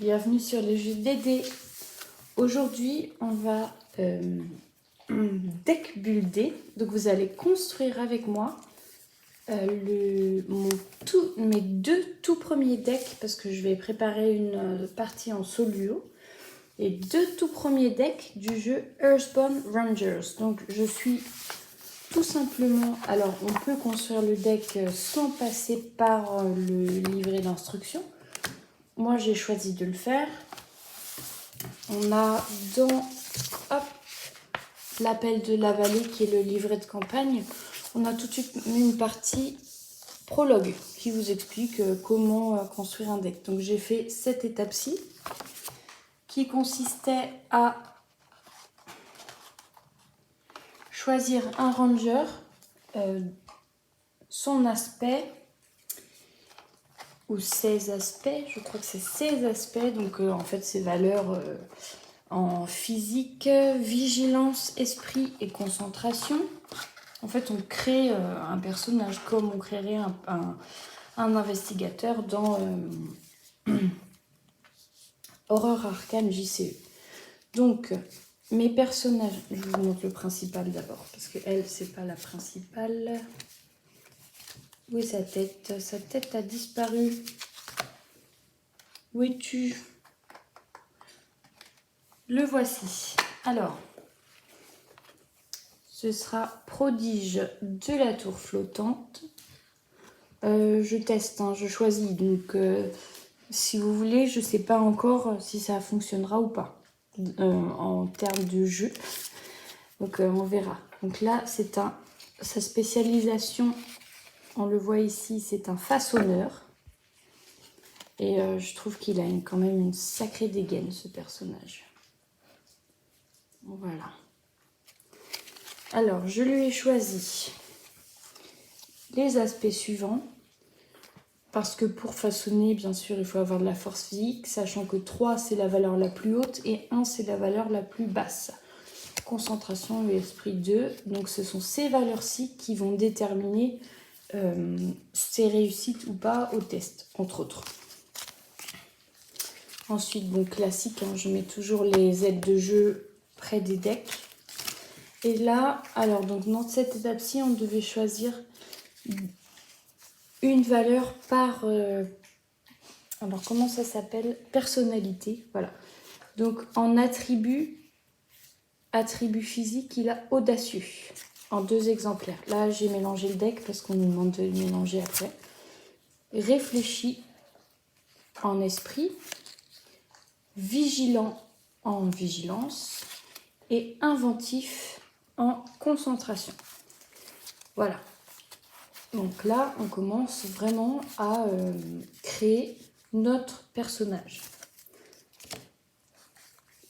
Bienvenue sur les jeux DD. Aujourd'hui, on va deck builder. Donc, vous allez construire avec moi mes deux tout premiers decks parce que je vais préparer une partie en solo. Et deux tout premiers decks du jeu Earthbound Rangers. Donc, je suis tout simplement... Alors, on peut construire le deck sans passer par le livret d'instructions. Moi, j'ai choisi de le faire. On a dans l'appel de la vallée qui est le livret de campagne, on a tout de suite une partie prologue qui vous explique comment construire un deck. Donc j'ai fait cette étape-ci qui consistait à choisir un ranger, son aspect ou ses aspects, je crois que c'est ses aspects, donc en fait ses valeurs en physique, vigilance, esprit et concentration. En fait, on crée un personnage comme on créerait un investigateur dans Horror Arcane JCE. Donc, mes personnages, je vous montre le principal d'abord, parce que elle, c'est pas la principale. Où est sa tête? Sa tête a disparu. Où es-tu? Le voici. Alors, ce sera Prodige de la tour flottante. Je teste, hein, je choisis. Donc, si vous voulez, je ne sais pas encore si ça fonctionnera ou pas en termes de jeu. Donc, on verra. Donc là, c'est sa spécialisation, on le voit ici, c'est un façonneur. Et je trouve qu'il a quand même une sacrée dégaine, ce personnage. Voilà. Alors, je lui ai choisi les aspects suivants. Parce que pour façonner, bien sûr, il faut avoir de la force physique, sachant que 3, c'est la valeur la plus haute et 1, c'est la valeur la plus basse. Concentration et esprit 2. Donc, ce sont ces valeurs-ci qui vont déterminer ses réussites ou pas au test, entre autres. Ensuite, bon, classique, hein, je mets toujours les aides de jeu près des decks. Et là, alors, donc dans cette étape-ci, on devait choisir une valeur par... alors, comment ça s'appelle? Personnalité, voilà. Donc, en attribut physique, il a audacieux, en 2 exemplaires. Là, j'ai mélangé le deck parce qu'on nous demande de le mélanger après. Réfléchi en esprit, vigilant en vigilance et inventif en concentration. Voilà. Donc là, on commence vraiment à créer notre personnage.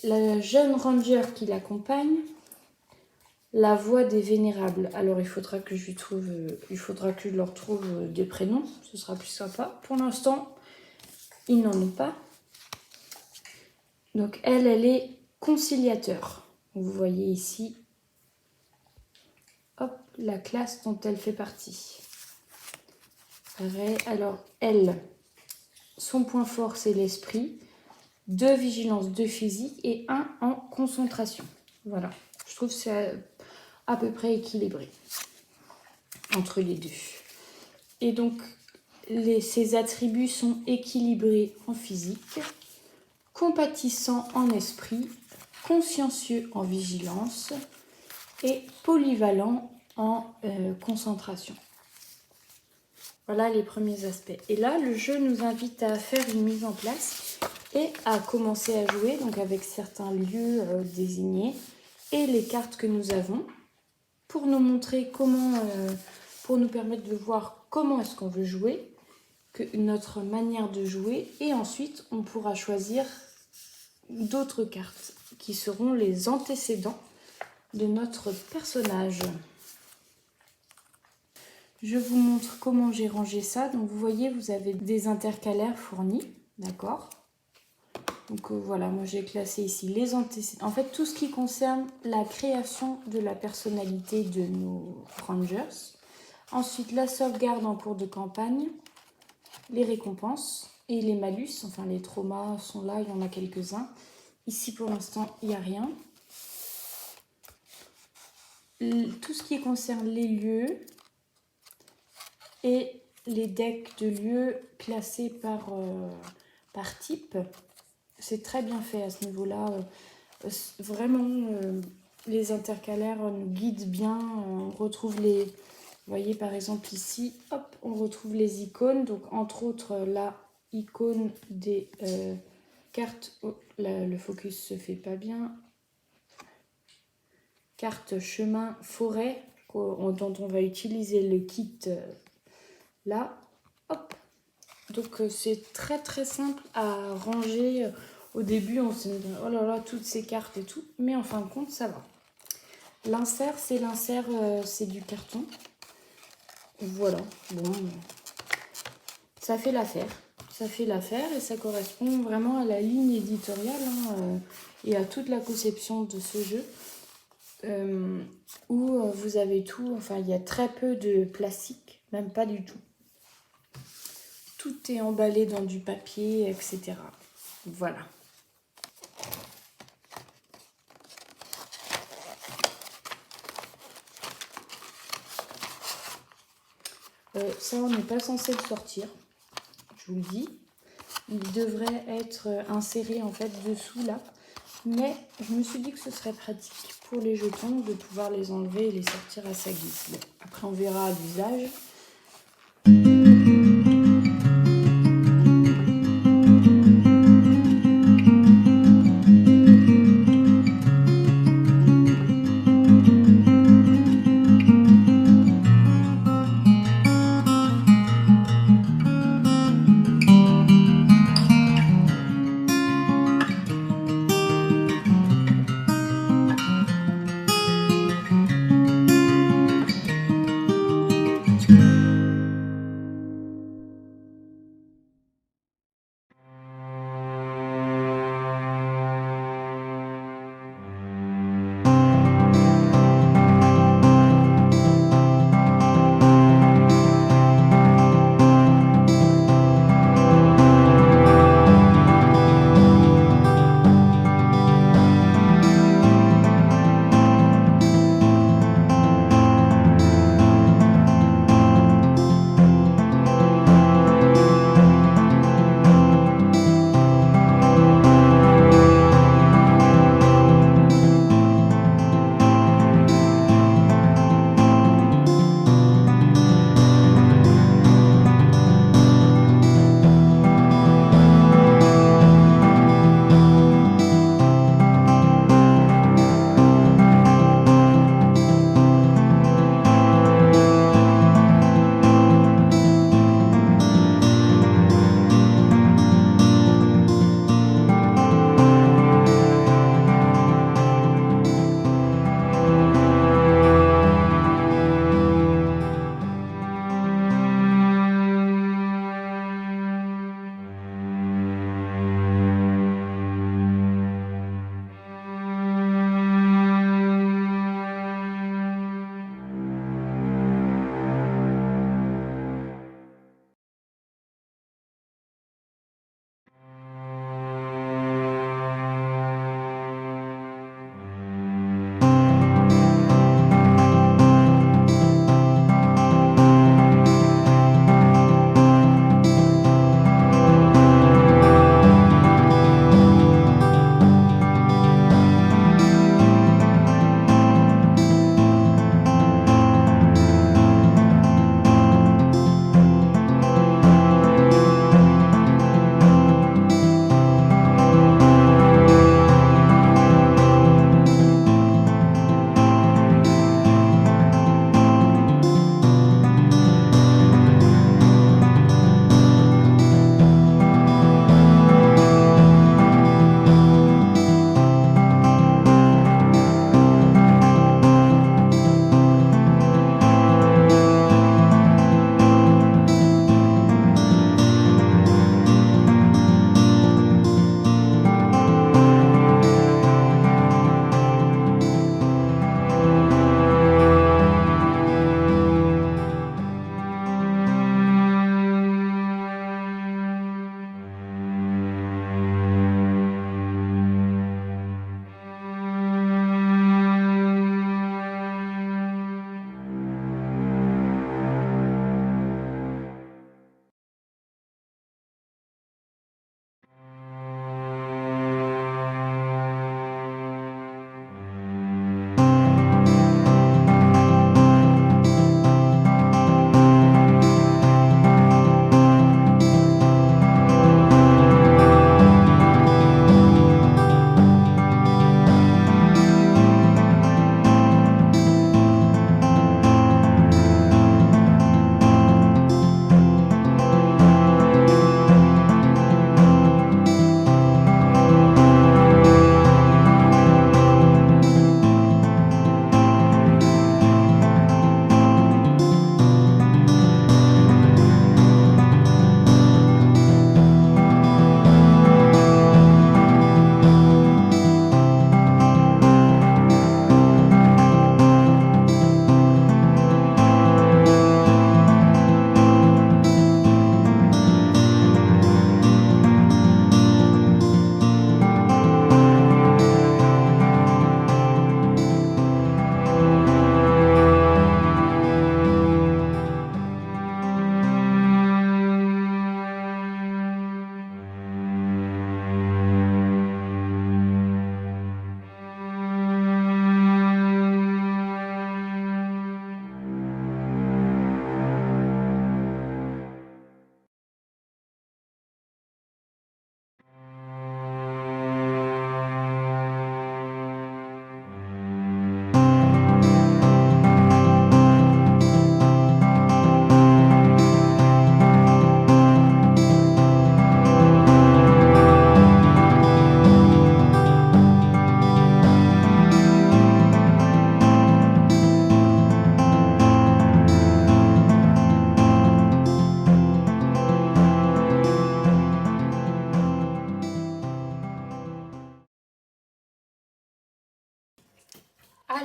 La jeune ranger qui l'accompagne, la voix des vénérables. Alors il faudra que je leur trouve des prénoms, ce sera plus sympa. Pour l'instant, ils n'en ont pas. Donc elle est conciliateur. Vous voyez ici, hop, la classe dont elle fait partie. Alors elle, son point fort c'est l'esprit. 2 vigilance, 2 physique et 1 en concentration. Voilà, je trouve que c'est à peu près équilibré entre les deux. Et donc, ces attributs sont équilibrés en physique, compatissants en esprit, consciencieux en vigilance et polyvalent en concentration. Voilà les premiers aspects. Et là, le jeu nous invite à faire une mise en place et à commencer à jouer, donc avec certains lieux désignés et les cartes que nous avons pour nous montrer comment, pour nous permettre de voir comment est-ce qu'on veut jouer, notre manière de jouer, et ensuite on pourra choisir d'autres cartes qui seront les antécédents de notre personnage. Je vous montre comment j'ai rangé ça. Donc vous voyez, vous avez des intercalaires fournis, d'accord? Donc voilà, moi j'ai classé ici les antécédents. En fait, tout ce qui concerne la création de la personnalité de nos rangers. Ensuite, la sauvegarde en cours de campagne, les récompenses, Et les malus, enfin les traumas sont là, il y en a quelques-uns. Ici pour l'instant, il n'y a rien. Tout ce qui concerne les lieux et les decks de lieux classés par type, c'est très bien fait à ce niveau-là. Vraiment, les intercalaires nous guident bien. On retrouve les... Vous voyez par exemple ici, hop, on retrouve les icônes. Donc entre autres, la icône des cartes... Oh, là, le focus se fait pas bien. Carte chemin forêt, dont on va utiliser le kit là. Hop. Donc c'est très très simple à ranger. Au début, on se dit oh là là, toutes ces cartes et tout. Mais en fin de compte, ça va. L'insert, c'est du carton. Voilà. Bon, ça fait l'affaire. Ça fait l'affaire et ça correspond vraiment à la ligne éditoriale et à toute la conception de ce jeu. Où vous avez tout. Enfin, il y a très peu de plastique, même pas du tout. Tout est emballé dans du papier, etc. Voilà. Ça, on n'est pas censé le sortir, je vous le dis. Il devrait être inséré en fait dessous là. Mais je me suis dit que ce serait pratique pour les jetons de pouvoir les enlever et les sortir à sa guise. Bon, après, on verra à l'usage.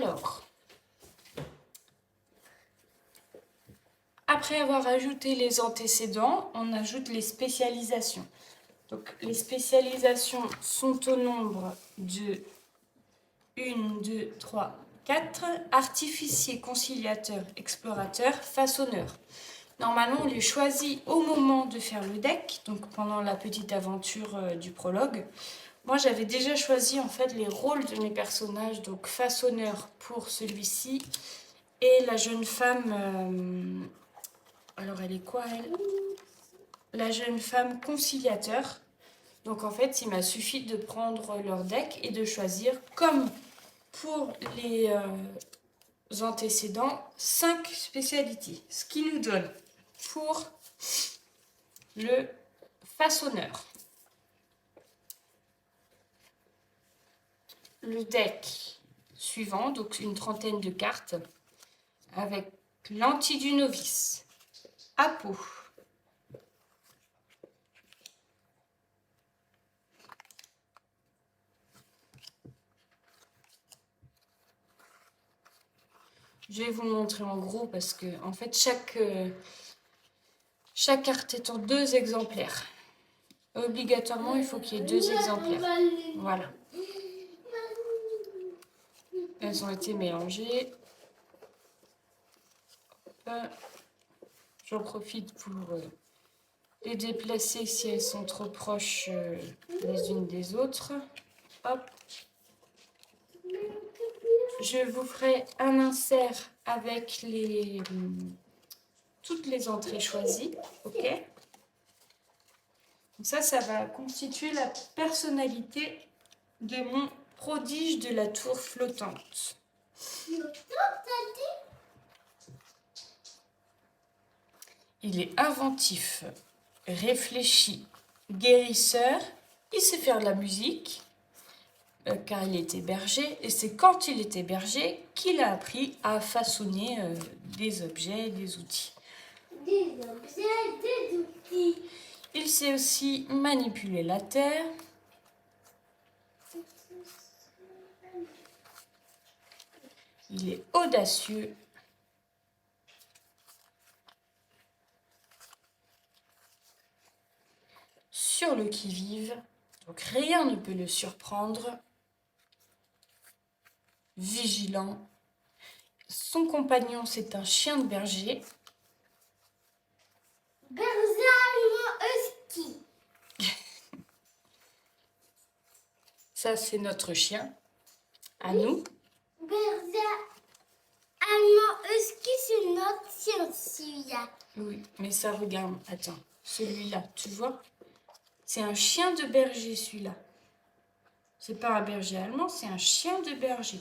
Alors, après avoir ajouté les antécédents, on ajoute les spécialisations. Donc, les spécialisations sont au nombre de 1, 2, 3, 4. Artificier, conciliateur, explorateur, façonneur. Normalement, on les choisit au moment de faire le deck, donc pendant la petite aventure du prologue. Moi, j'avais déjà choisi en fait les rôles de mes personnages, donc façonneur pour celui-ci, et la jeune femme... alors, elle est quoi, elle? La jeune femme conciliateur. Donc, en fait, il m'a suffi de prendre leur deck et de choisir, comme pour les antécédents, 5 spécialités. Ce qui nous donne pour le façonneur. Le deck suivant, donc une trentaine de cartes, avec l'anti du novice, Apo, je vais vous montrer en gros parce que en fait chaque carte est en 2 exemplaires. Obligatoirement, il faut qu'il y ait 2 exemplaires. Voilà. Elles ont été mélangées. J'en profite pour les déplacer si elles sont trop proches les unes des autres. Hop. Je vous ferai un insert avec toutes les entrées choisies. Ok. Donc ça va constituer la personnalité de mon prodige de la tour flottante. Il est inventif, réfléchi, guérisseur, il sait faire de la musique, car il était berger, et c'est quand il était berger qu'il a appris à façonner des objets, des outils. Des objets, des outils. Il sait aussi manipuler la terre. Il est audacieux. Sur le qui-vive, donc rien ne peut le surprendre. Vigilant. Son compagnon, c'est un chien de berger. Berger allemand husky. Ça, c'est notre chien. À nous. Berger allemand husky, c'est notre chien, celui-là. Oui, mais ça, regarde. Attends, celui-là, tu vois? C'est un chien de berger, celui-là. C'est pas un berger allemand, c'est un chien de berger.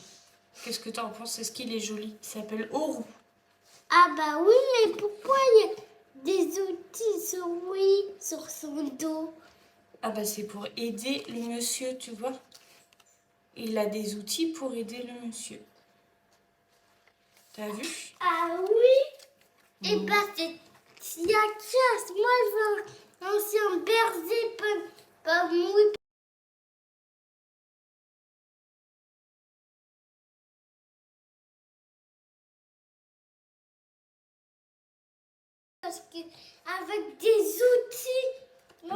Qu'est-ce que tu en penses? Est-ce qu'il est joli? Il s'appelle Oru. Ah bah oui, mais pourquoi il y a des outils sur son dos? Ah bah c'est pour aider le monsieur, tu vois. Il a des outils pour aider le monsieur. T'as vu? Ah oui. Et bah c'est la classe. Moi je veux un ancien berger, pas mouille. Parce qu'avec des outils.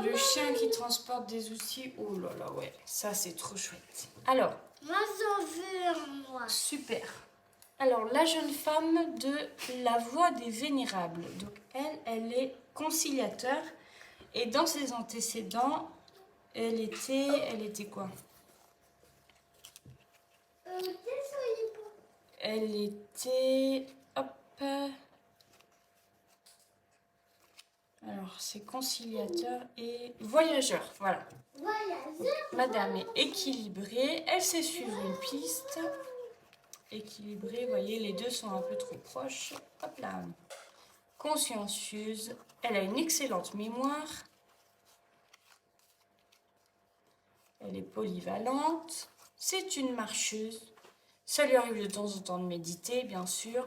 Le chien qui transporte des outils, oh là là, ouais, ça c'est trop chouette. Alors, Moi j'en veux un, moi. super. Alors, la jeune femme de la voix des vénérables. Donc, elle est conciliateur. Et dans ses antécédents, elle était quoi? Elle était, hop, alors c'est conciliateur et voyageur, voilà. Voyageur. Madame est équilibrée, elle sait suivre une piste. Équilibrée, vous voyez, les deux sont un peu trop proches. Hop là. Consciencieuse, elle a une excellente mémoire. Elle est polyvalente. C'est une marcheuse. Ça lui arrive de temps en temps de méditer, bien sûr.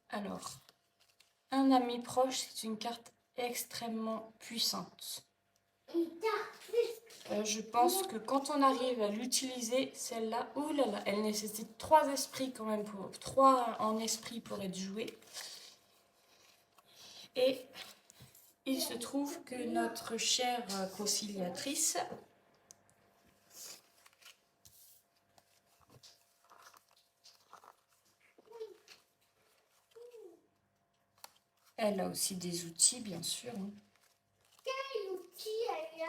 Alors, un ami proche, c'est une carte extrêmement puissante. Une tarte. Je pense que quand on arrive à l'utiliser, celle-là, oh là là, elle nécessite 3 esprits quand même, 3 en esprit pour être jouée. Et il se trouve que notre chère conciliatrice elle a aussi des outils, bien sûr. Quel outil elle a?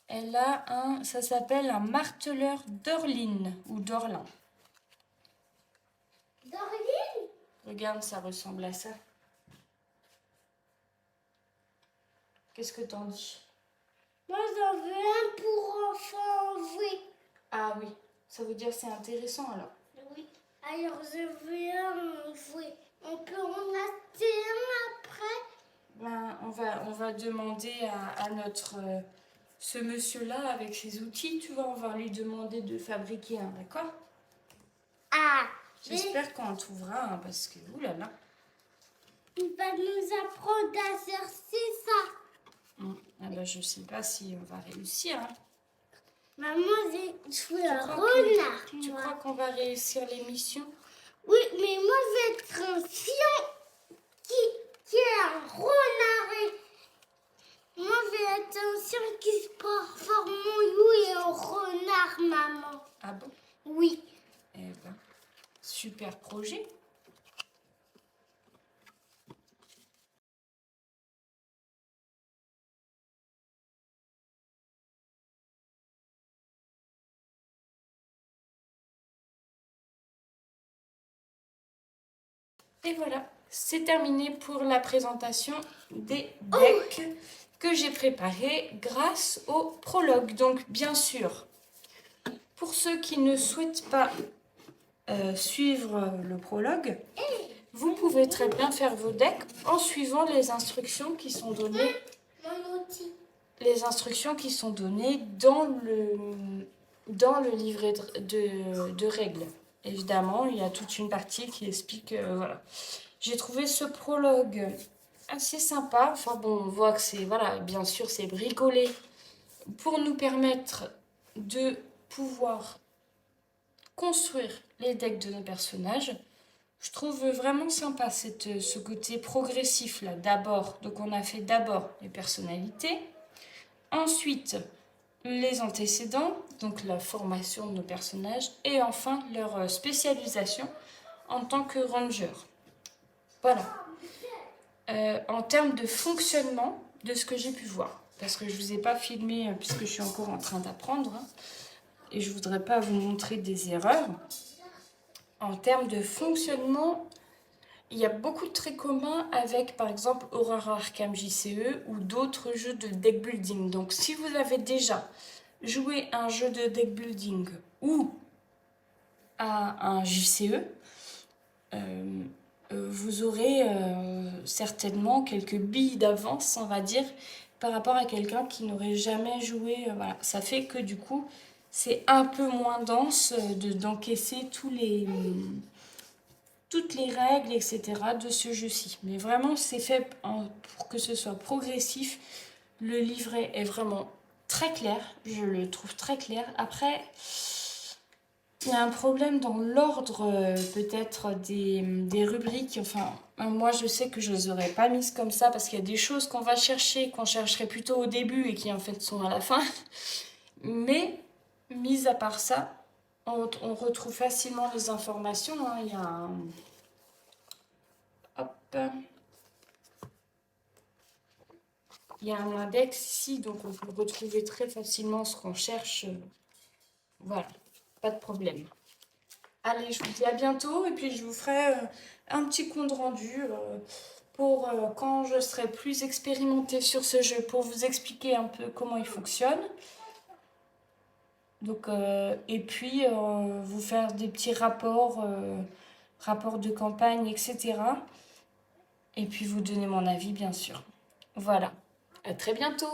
Elle a ça s'appelle un marteleur d'Orline ou d'Orlin. Dorline? Regarde, ça ressemble à ça. Qu'est-ce que t'en dis? Moi j'en veux un pour enfants jouer. Ah oui, ça veut dire c'est intéressant alors. Oui, alors je veux un jouer. On peut en acheter un après? Ben, on va demander à notre ce monsieur-là avec ses outils, tu vois, on va lui demander de fabriquer un, d'accord? Ah, J'espère qu'on en trouvera un parce que, oulala. Il va nous apprendre à chercher ça. Ah ben, je sais pas si on va réussir. Hein. Maman, j'ai joué un crois renard. Tu crois qu'on va réussir l'émission? Oui, mais moi je vais être un chien qui est un renard. Moi je vais être un chien qui se transforme en loup et en renard, maman. Ah bon? Oui. Eh ben, super projet. Et voilà, c'est terminé pour la présentation des decks que j'ai préparés grâce au prologue. Donc bien sûr, pour ceux qui ne souhaitent pas suivre le prologue, vous pouvez très bien faire vos decks en suivant les instructions qui sont données. Mon outil. Les instructions qui sont données dans le livret de règles. Évidemment, il y a toute une partie qui explique... voilà. J'ai trouvé ce prologue assez sympa. Enfin bon, on voit que c'est... Voilà, bien sûr, c'est bricolé pour nous permettre de pouvoir construire les decks de nos personnages. Je trouve vraiment sympa ce côté progressif là. D'abord, donc on a fait d'abord les personnalités. Ensuite, les antécédents, donc la formation de nos personnages, et enfin leur spécialisation en tant que ranger. Voilà. En termes de fonctionnement, de ce que j'ai pu voir, parce que je ne vous ai pas filmé puisque je suis encore en train d'apprendre, hein, et je ne voudrais pas vous montrer des erreurs. En termes de fonctionnement, il y a beaucoup de traits communs avec, par exemple, Aurora Arkham JCE ou d'autres jeux de deck building. Donc, si vous avez déjà joué à un jeu de deck building ou à un JCE, vous aurez certainement quelques billes d'avance, on va dire, par rapport à quelqu'un qui n'aurait jamais joué. Voilà. Ça fait que du coup, c'est un peu moins dense d'encaisser toutes les règles, etc. de ce jeu-ci. Mais vraiment, c'est fait pour que ce soit progressif. Le livret est vraiment très clair. Je le trouve très clair. Après, il y a un problème dans l'ordre peut-être des rubriques. Enfin, moi, je sais que je ne les aurais pas mises comme ça parce qu'il y a des choses qu'on va chercher, qu'on chercherait plutôt au début et qui en fait sont à la fin. Mais, mis à part ça, on retrouve facilement les informations. Hein. Il y a un... Hop. Il y a un index ici, donc on peut retrouver très facilement ce qu'on cherche. Voilà, pas de problème. Allez, je vous dis à bientôt et puis je vous ferai un petit compte rendu pour quand je serai plus expérimentée sur ce jeu pour vous expliquer un peu comment il fonctionne. Donc, et puis vous faire des petits rapports de campagne, etc. Et puis vous donner mon avis, bien sûr. Voilà. À très bientôt!